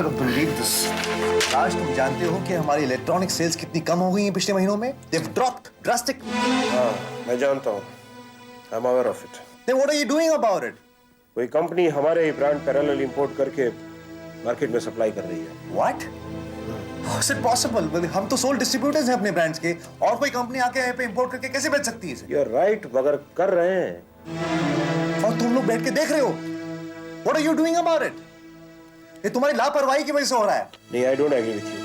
cannot believe this. आज तुम जानते हो कि हमारी इलेक्ट्रॉनिक सेल्स कितनी कम हो गई हैं पिछले महीनों में? They've dropped drastically. हाँ, मैं जानता हूँ. I'm aware of it. Then what are you doing about it? कोई कंपनी हमारे ही ब्रांड पैरेलल इंपोर्ट करके मार्केट में सप्लाई कर रही है. What? How is it possible? हम तो सोल डिस्ट्रीब्यूटर्स हैं अपने ब्रांड्स के, और कोई कंपनी आके यहाँ पे इंपोर्ट करके कैसे बेच सकती है इसे? You're right, मगर कर रहे हैं. और तुम लोग बैठ के देख रहे हो? What are you doing about it? ये तुम्हारी लापरवाही की वजह से हो रहा है. नहीं, I don't agree with you.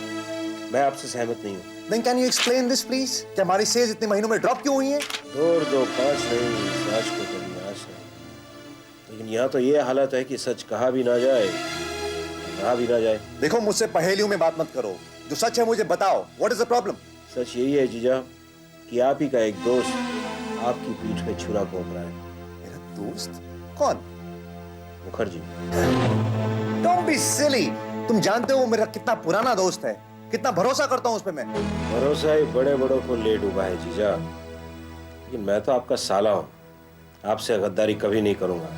मैं आपसे सहमत नहीं हूँ. Then can you explain this please? कि हमारी सेल्स इतने महीनों में ड्रॉप क्यों हुई है? 2-2-5 नहीं, सच को कभी आश नहीं. लेकिन यहाँ तो ये हालत है कि सच कहा भी ना जाए, कहा भी ना जाए. देखो, मुझसे पहेलियों में बात मत करो. जो सच है मुझे बताओ. What is the problem? सच यही है जीजा कि आप ही का एक दोस्त आपकी पीठ पे छुरा घोंप रहा है. मेरा दोस्त? कौन? मुखर्जी. Don't be silly. तुम जानते हो मेरा कितना पुराना दोस्त है, कितना भरोसा करता हूँ उस पे मैं. भरोसा ही बड़े बड़ों को ले डूबा है जीजा. लेकिन मैं तो आपका साला हूँ. आपसे गद्दारी कभी नहीं करूंगा.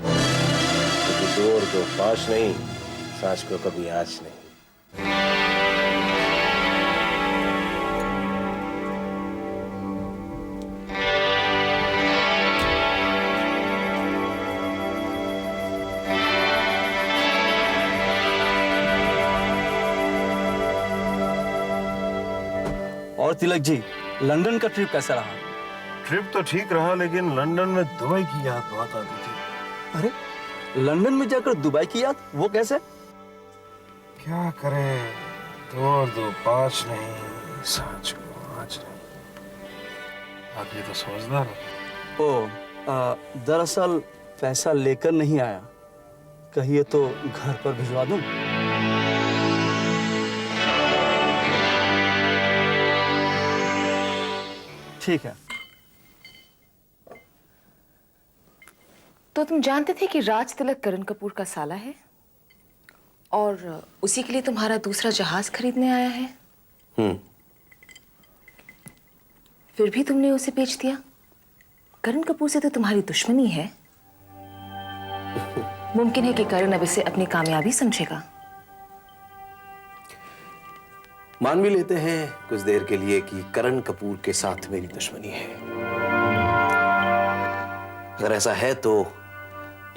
क्योंकि 2 और 2 5 नहीं, सांच को कभी आँच नहीं. और तिलक जी, लंदन का ट्रिप कैसा रहा? ट्रिप तो ठीक रहा, लेकिन लंदन में दुबई की याद बहुत आती थी. अरे, लंदन में जाकर दुबई की याद? वो कैसे? क्या करें, 2 और 2 5 नहीं, सांच को आँच नहीं. आप ये तो समझदार हो. दरअसल पैसा लेकर नहीं आया. कहिए तो घर पर भिजवा दूं? ठीक है. तो तुम जानते थे कि राज तिलक करण कपूर का साला है और उसी के लिए तुम्हारा दूसरा जहाज खरीदने आया है? फिर भी तुमने उसे बेच दिया. करण कपूर से तो तुम्हारी दुश्मनी है. मुमकिन है कि करण अब इसे अपनी कामयाबी समझेगा. मान भी लेते हैं कुछ देर के लिए कि करण कपूर के साथ मेरी दुश्मनी है. अगर ऐसा है तो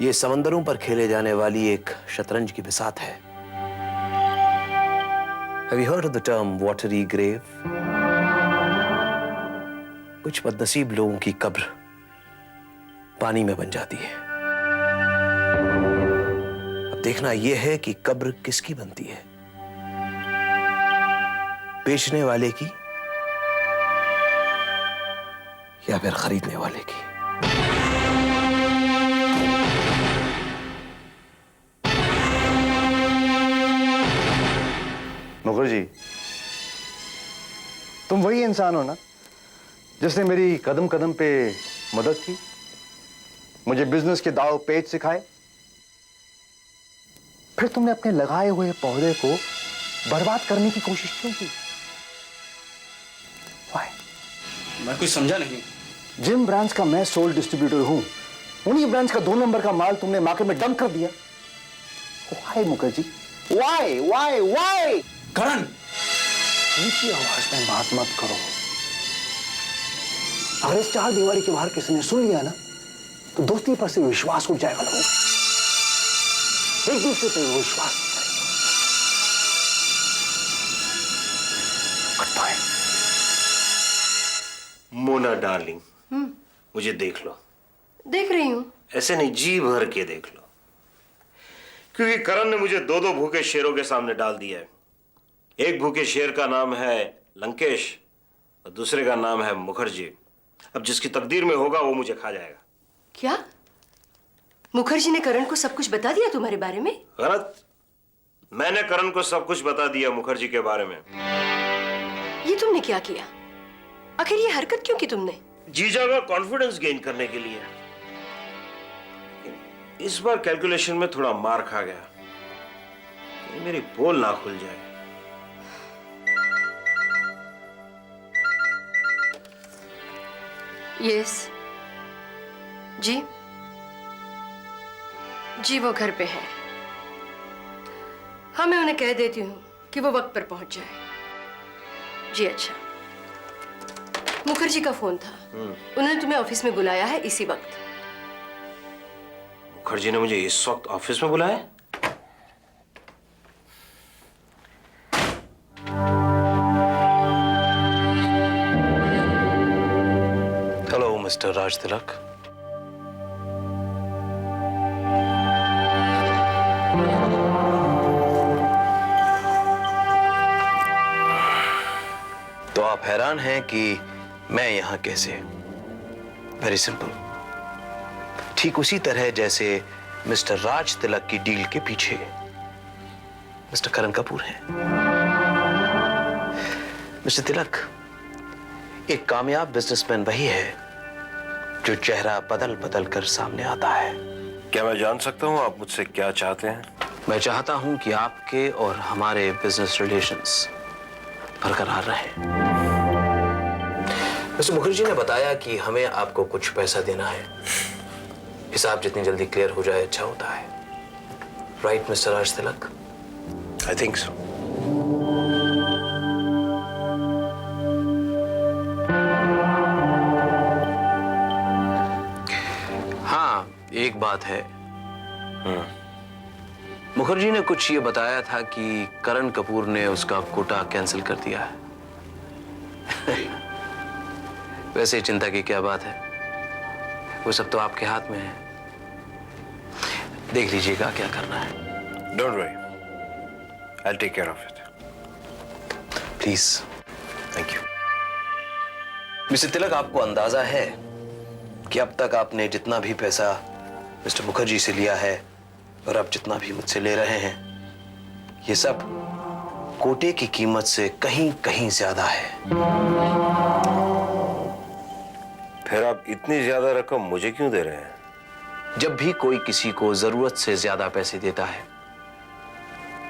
ये समंदरों पर खेले जाने वाली एक शतरंज की बिसात है. Have you heard of the term watery grave? कुछ बदनसीब लोगों की कब्र पानी में बन जाती है. अब देखना यह है कि कब्र किसकी बनती है, बेचने वाले की या फिर खरीदने वाले की. मुखर्जी, तुम वही इंसान हो ना जिसने मेरी कदम कदम पे मदद की, मुझे बिजनेस के दाव पेच सिखाए, फिर तुमने अपने लगाए हुए पौधे को बर्बाद करने की कोशिश क्यों की? Why? मैं कुछ समझा नहीं. जिम ब्रांड्स का मैं सोल डिस्ट्रीब्यूटर हूं, उन्हीं ब्रांड्स का 2 नंबर का माल तुमने मार्केट में डंप कर दिया. Why मुखर्जी? Why? करण, ऊंची आवाज में बात मत करो. अगर इस 4 दीवारी के बाहर किसी ने सुन लिया ना तो दोस्ती पर से विश्वास उठ जाएगा लोगों. एक दूसरे पे विश्वास करता है. मोना डार्लिंग, मुझे देख लो. देख रही हूँ. ऐसे नहीं, जी भर के देख लो. क्योंकि करण ने मुझे 2-2 भूखे शेरों के सामने डाल दिया है. एक भूखे शेर का नाम है लंकेश और दूसरे का नाम है मुखर्जी. अब जिसकी तकदीर में होगा वो मुझे खा जाएगा. क्या मुखर्जी ने करण को सब कुछ बता दिया तुम्हारे बारे में? गलत. मैंने करण को सब कुछ बता दिया मुखर्जी के बारे में. ये तुमने क्या किया? आखिर ये हरकत क्यों की तुमने? जीजा का कॉन्फिडेंस गेन करने के लिए. इस बार कैलकुलेशन में थोड़ा मार खा गया. मेरी पोल ना खुल जाए. यस जी, वो घर पे है. हाँ, मैं उन्हें कह देती हूँ कि वो वक्त पर पहुंच जाए। जी अच्छा। मुखर्जी का फोन था। उन्होंने तुम्हें ऑफिस में बुलाया है इसी वक्त। मुखर्जी ने मुझे इस वक्त ऑफिस में बुलाया? Hello mister Raj Tilak. तो आप हैरान हैं कि मैं यहां कैसे? Very simple. ठीक उसी तरह जैसे मिस्टर राज तिलक की डील के पीछे मिस्टर करण कपूर हैं। मिस्टर तिलक, एक कामयाब बिजनेसमैन वही है जो चेहरा बदल बदल कर सामने आता है। क्या मैं जान सकता हूं आप मुझसे क्या चाहते हैं? मैं चाहता हूं कि आपके और हमारे बिजनेस रिलेशंस बरकरार रहे। मिस्टर मुखर्जी ने बताया कि हमें आपको कुछ पैसा देना है। हिसाब जितनी जल्दी क्लियर हो जाए अच्छा होता है। Right mister Raj Tilak? I think so. हाँ, एक बात है। मुखर्जी ने कुछ ये बताया था कि करण कपूर ने उसका कोटा कैंसिल कर दिया है। वैसे चिंता की क्या बात है, वो सब तो आपके हाथ में है। देख लीजिएगा क्या करना है। Don't worry, I will take care of it. Please. Thank you. Mister Tilak, आपको अंदाजा है कि अब तक आपने जितना भी पैसा मिस्टर मुखर्जी से लिया है और अब जितना भी मुझसे ले रहे हैं, ये सब कोटे की कीमत से कहीं कहीं ज्यादा है। फिर आप इतनी ज्यादा रकम मुझे क्यों दे रहे हैं? जब भी कोई किसी को जरूरत से ज्यादा पैसे देता है,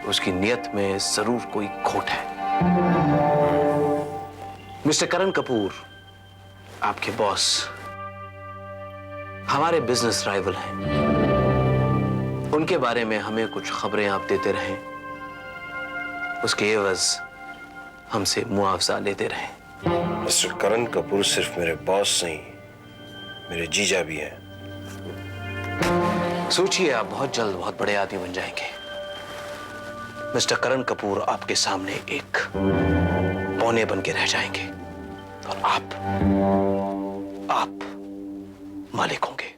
उसकी नियत में जरूर कोई खोट है। मिस्टर करण कपूर, आपके बॉस, हमारे बिजनेस राइवल हैं। उनके बारे में हमें कुछ खबरें आप देते रहें, उसके एवज हमसे मुआवजा लेते रहें। मिस्टर करण कपूर सिर्फ मेरे बॉस नहीं, मेरे जीजा भी हैं। सोचिए, आप बहुत जल्द बहुत बड़े आदमी बन जाएंगे। मिस्टर करण कपूर आपके सामने एक पौने बन के रह जाएंगे और आप मालिक होंगे।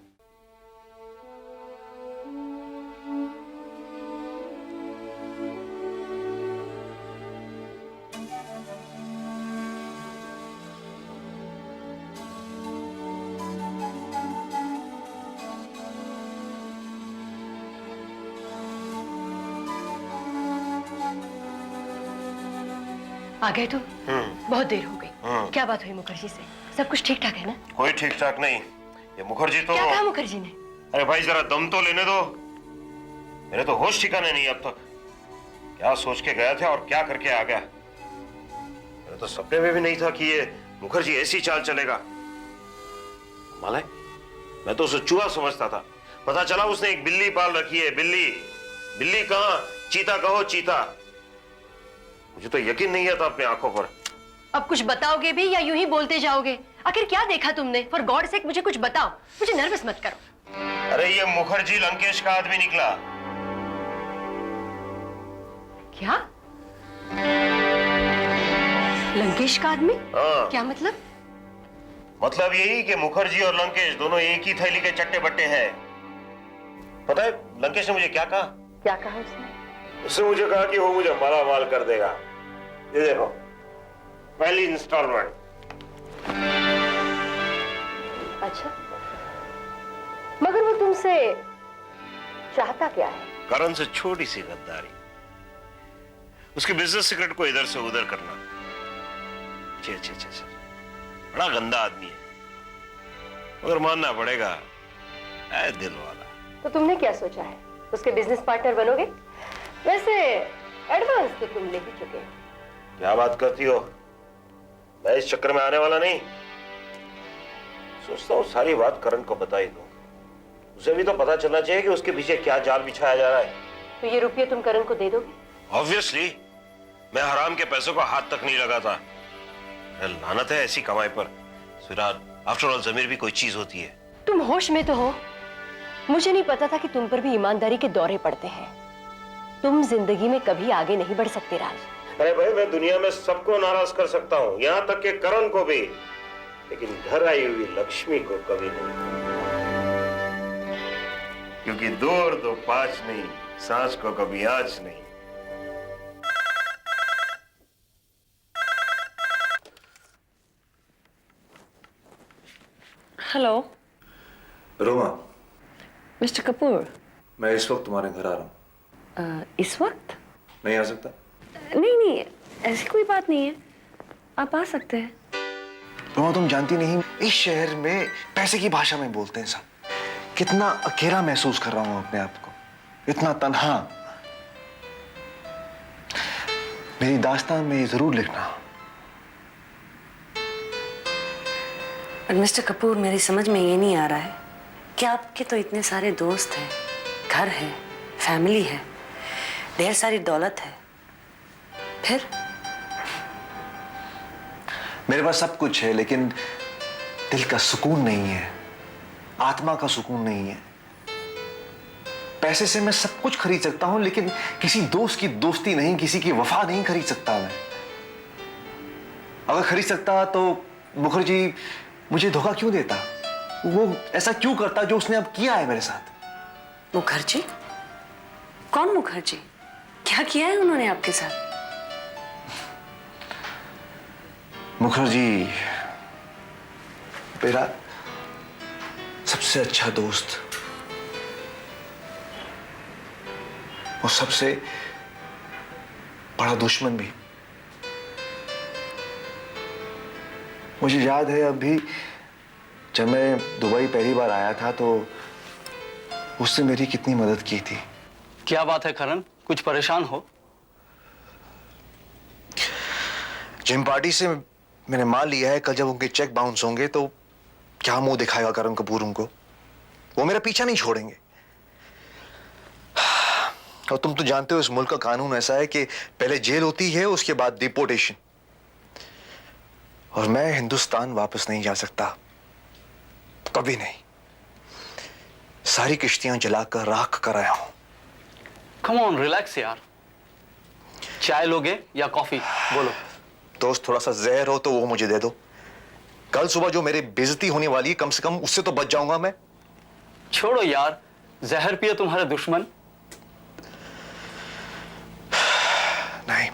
आ गए तुम? बहुत देर हो गई। क्या बात हुई मुखर्जी से? सब कुछ ठीक ठाक है ना? कोई ठीक ठाक नहीं। ये मुखर्जी तो... क्या कहा मुखर्जी ने? अरे भाई जरा दम तो लेने दो। मेरे तो होश ठिकाने नहीं अब तक। क्या सोच के गया था और क्या करके आ गया। मेरे तो सपने में भी नहीं था कि ये मुखर्जी ऐसी चाल चलेगा। माले, मैं तो उसे चूहा समझता था। पता चला उसने एक बिल्ली पाल रखी है। बिल्ली? बिल्ली कहाँ, चीता कहो चीता। मुझे तो यकीन नहीं आता अपनी आंखों पर। अब कुछ बताओगे भी या यूं ही बोलते जाओगे? आखिर क्या देखा तुमने? फॉर गॉड सेक मुझे कुछ बताओ। मुझे नर्वस मत करो। अरे ये मुखर्जी लंकेश का आदमी निकला। क्या? लंकेश का आदमी? हाँ। क्या मतलब? मतलब यही कि मुखर्जी और लंकेश दोनों एक ही थैली के चट्टे बट्टे हैं। पता है लंकेश ने मुझे क्या कहा? क्या कहा उसने? उसने मुझे कहा कि वो मुझे माला माल कर देगा। ये देखो, पहली इंस्टॉलमेंट। अच्छा, मगर वो तुमसे चाहता क्या है? करण से छोटी सी गद्दारी, उसके बिजनेस सीक्रेट को इधर से उधर करना। छे छे छे छे, बड़ा गंदा आदमी है, मगर मानना पड़ेगा, है दिल वाला। तो तुमने क्या सोचा है? उसके बिजनेस पार्टनर बनोगे? वैसे एडवांस तो तुम ले ही चुके हो। क्या बात करती हो? मैं इस चक्कर में आने वाला नहीं। सोचता हूँ सारी बात करण को बता ही दूं। उसे भी तो पता चलना चाहिए कि उसके पीछे क्या जाल बिछाया जा रहा है। तो ये रुपये तुम करण को दे दोगे? ऑब्वियसली मैं हराम के पैसों को हाथ तक नहीं लगाता। लानत है ऐसी कमाई पर। सुराज, आफ्टर ऑल जमीर भी कोई चीज होती है। तुम होश में तो हो? मुझे नहीं पता था कि तुम पर भी ईमानदारी के दौरे पड़ते हैं। तुम जिंदगी में कभी आगे नहीं बढ़ सकते राज। अरे भाई, मैं दुनिया में सबको नाराज कर सकता हूँ, यहाँ तक कि करण को भी, लेकिन घर आई हुई लक्ष्मी को कभी नहीं। क्योंकि 2 और 2 5 नहीं, सांस को कभी आज नहीं। Hello Roma, mister Kapoor. मैं इस वक्त तुम्हारे घर आ रहा हूँ। इस वक्त? नहीं आ सकता? नहीं नहीं, ऐसी कोई बात नहीं है, आप आ सकते हैं। रोमा, तुम जानती नहीं, इस शहर में पैसे की भाषा में बोलते हैं सब। कितना अकेला महसूस कर रहा हूं अपने आप को, इतना तन्हा। मेरी दास्तान में जरूर लिखना। पर मिस्टर कपूर, मेरी समझ में ये नहीं आ रहा है कि आपके तो इतने सारे दोस्त हैं, घर है, फैमिली है, ढेर सारी दौलत है, फिर? मेरे पास सब कुछ है, लेकिन दिल का सुकून नहीं है, आत्मा का सुकून नहीं है। पैसे से मैं सब कुछ खरीद सकता हूं, लेकिन किसी दोस्त की दोस्ती नहीं, किसी की वफा नहीं खरीद सकता मैं। अगर खरीद सकता तो मुखर्जी मुझे धोखा क्यों देता? वो ऐसा क्यों करता जो उसने अब किया है मेरे साथ? मुखर्जी? कौन मुखर्जी? क्या किया है उन्होंने आपके साथ? मुखर्जी मेरा सबसे अच्छा दोस्त और सबसे बड़ा दुश्मन भी। मुझे याद है अभी जब मैं दुबई पहली बार आया था तो उसने मेरी कितनी मदद की थी। क्या बात है करण, कुछ परेशान हो? जिम पार्टी से मैंने मान लिया है, कल जब उनके चेक बाउंस होंगे तो क्या मुंह दिखाएगा करण कपूर उनको। वो मेरा पीछा नहीं छोड़ेंगे। और तुम तो जानते हो इस मुल्क का कानून ऐसा है कि पहले जेल होती है, उसके बाद डिपोर्टेशन। और मैं हिंदुस्तान वापस नहीं जा सकता, कभी नहीं। सारी किश्तियां जलाकर राख कर आया हूं। कम ऑन, रिलैक्स यार। चाय लोगे या कॉफी? बोलो। दोस्त, थोड़ा सा जहर हो तो वो मुझे दे दो। कल सुबह जो मेरी बेइज्जती होने वाली है, कम से कम उससे तो बच जाऊंगा मैं। छोड़ो यार, जहर पिए तुम्हारे दुश्मन। नहीं,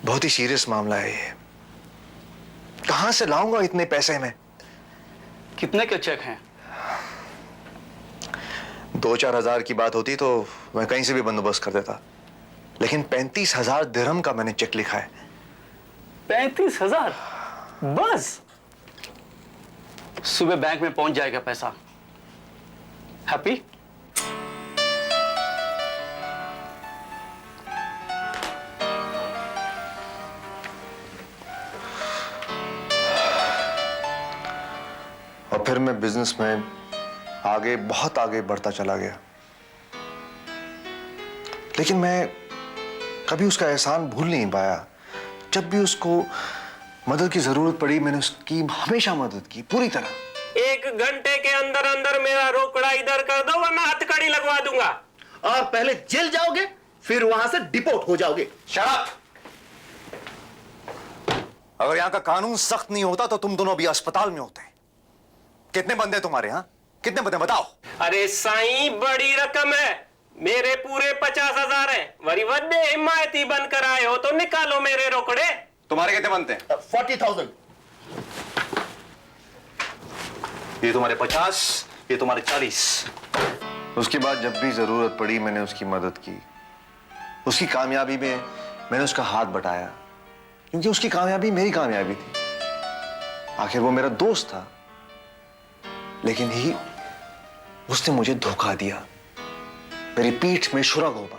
बहुत ही सीरियस मामला है ये। कहां से लाऊंगा इतने पैसे में? कितने के चेक हैं? 2-4 हजार की बात होती तो मैं कहीं से भी बंदोबस्त कर देता, लेकिन 35,000 दिरहम का मैंने चेक लिखा है। 35,000 बस? सुबह बैंक में पहुंच जाएगा पैसा। हैप्पी? और फिर मैं बिजनेस में आगे, बहुत आगे बढ़ता चला गया, लेकिन मैं कभी उसका एहसान भूल नहीं पाया। जब भी उसको मदद की जरूरत पड़ी, मैंने उसकी हमेशा मदद की पूरी तरह। 1 घंटे के अंदर अंदर मेरा रोकड़ा इधर कर दो, वरना हथकड़ी लगवा दूंगा। और पहले जेल जाओगे, फिर वहां से डिपोर्ट हो जाओगे। शराब! अगर यहां का कानून सख्त नहीं होता तो तुम दोनों भी अस्पताल में होते। कितने बंदे तुम्हारे यहां? कितने बंदे बताओ? अरे साईं, बड़ी रकम है। मेरे पूरे 50,000 है। वरी वड्डे हिमायती बनकर आए हो तो निकालो मेरे रोकड़े। तुम्हारे कितने बनते हैं? 40,000। ये तुम्हारे 50, ये तुम्हारे 40। उसके बाद जब भी जरूरत पड़ी मैंने उसकी मदद की। उसकी कामयाबी में मैंने उसका हाथ बटाया, क्योंकि उसकी कामयाबी मेरी कामयाबी थी। आखिर वो मेरा दोस्त था, लेकिन ही उसने मुझे धोखा दिया, मेरी पीठ में छुरा घोंपा।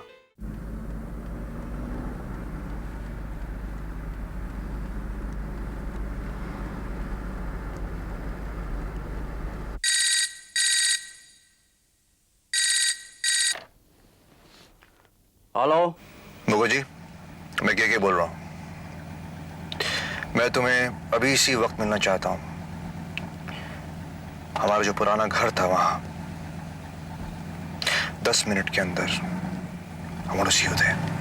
हेलो मुखर्जी जी, मैं के बोल रहा हूँ। मैं तुम्हें अभी इसी वक्त मिलना चाहता हूँ। हमारा जो पुराना घर था वहां 10 मिनट के अंदर हमारे उसी होते हैं।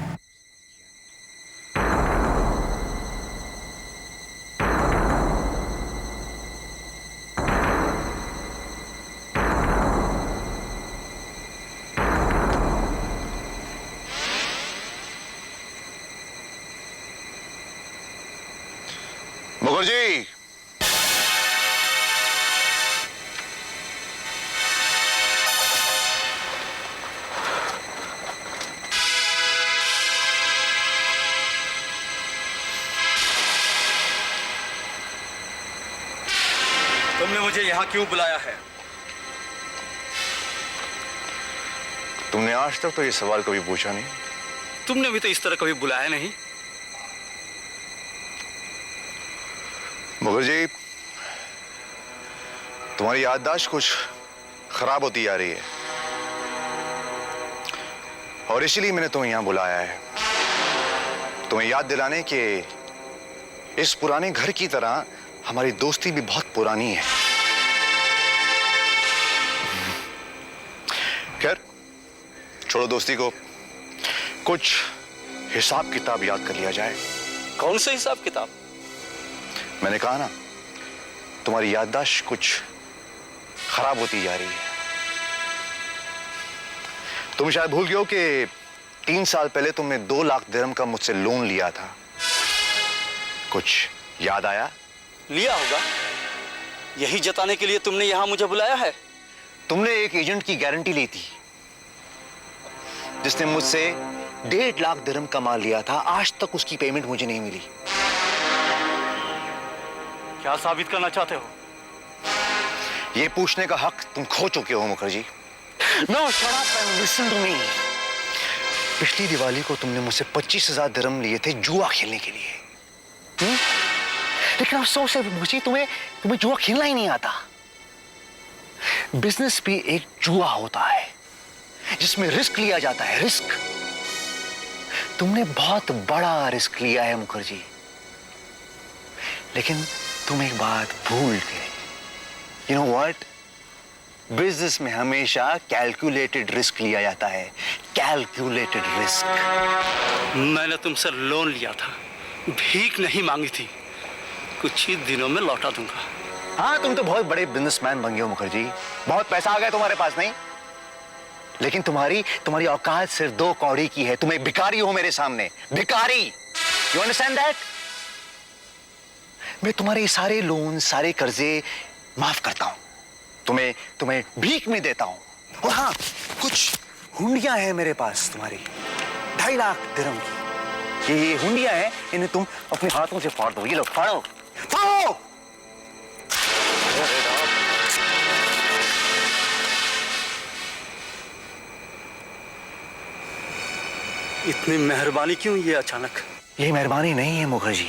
मुखर्जी, तुमने मुझे यहाँ क्यों बुलाया है? तुमने आज तक तो ये सवाल कभी पूछा नहीं। तुमने भी तो इस तरह कभी बुलाया नहीं। मुखर्जी, तुम्हारी याददाश्त कुछ खराब होती जा रही है और इसीलिए मैंने तुम्हें यहां बुलाया है, तुम्हें याद दिलाने कि इस पुराने घर की तरह हमारी दोस्ती भी बहुत पुरानी है। खैर, छोड़ो दोस्ती को, कुछ हिसाब किताब याद कर लिया जाए। कौन सा हिसाब किताब? मैंने कहा ना, तुम्हारी याददाश्त कुछ खराब होती जा रही है। तुम शायद भूल गए हो कि 3 साल पहले तुमने 2 लाख दिरहम का मुझसे लोन लिया था। कुछ याद आया? लिया होगा, यही जताने के लिए तुमने यहां मुझे बुलाया है। तुमने एक एजेंट की गारंटी ली थी जिसने मुझसे 1.5 लाख दिरहम का माल लिया था। आज तक उसकी पेमेंट मुझे नहीं मिली। क्या साबित करना चाहते हो? यह पूछने का हक तुम खो चुके हो Mukherjee. No, shut up and listen to me. पिछली दिवाली को तुमने मुझसे 25,000 दिरहम लिए थे जुआ खेलने के लिए। लेकिन अफसोस है मुझे, तुम्हें जुआ खेलना ही नहीं आता। बिजनेस भी एक जुआ होता है जिसमें रिस्क लिया जाता है। रिस्क, तुमने बहुत बड़ा रिस्क लिया है मुखर्जी, लेकिन तुम एक बात भूल गए। You know what? बिजनेस में हमेशा कैलकुलेटेड रिस्क लिया जाता है। Calculated risk. मैंने तुमसे लोन लिया था, भीख नहीं मांगी थी। कुछ ही दिनों में लौटा दूंगा। हाँ, तुम तो बहुत बड़े बिजनेसमैन बन गए हो मुखर्जी, बहुत पैसा आ गया तुम्हारे पास, नहीं? लेकिन तुम्हारी औकात सिर्फ 2 कौड़ी की है। तुम एक भिखारी हो मेरे सामने, भिखारी। You understand that? मैं तुम्हारे सारे लोन, सारे कर्जे माफ करता हूं, तुम्हें भीख में देता हूं। और हाँ, कुछ हुंडियां हैं मेरे पास तुम्हारी, 2.5 लाख दिरहम की। ये हुंडियां हैं, इन्हें तुम अपने हाथों से फाड़ दो। ये लो, फाड़ो फाड़ो। इतनी मेहरबानी क्यों ये अचानक? ये मेहरबानी नहीं है मुखर्जी,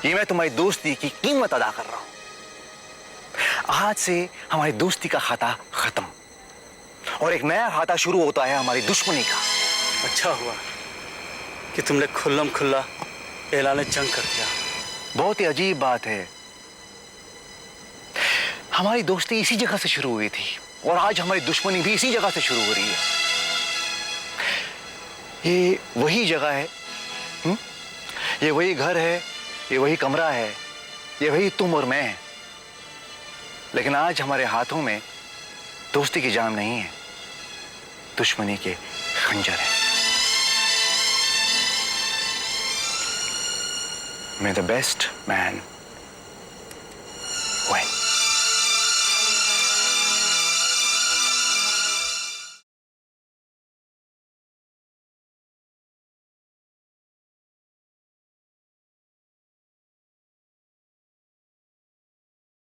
ये मैं तुम्हारी दोस्ती की कीमत अदा कर रहा हूं। आज से हमारी दोस्ती का खाता खत्म और एक नया खाता शुरू होता है हमारी दुश्मनी का। अच्छा हुआ कि तुमने खुल्लम खुल्ला ऐलान जंग कर दिया। बहुत ही अजीब बात है, हमारी दोस्ती इसी जगह से शुरू हुई थी और आज हमारी दुश्मनी भी इसी जगह से शुरू हो रही है। ये वही जगह है, ये वही घर है, ये वही कमरा है, ये वही तुम और मैं है। लेकिन आज हमारे हाथों में दोस्ती की जाम नहीं है, दुश्मनी के खंजर है। May the best man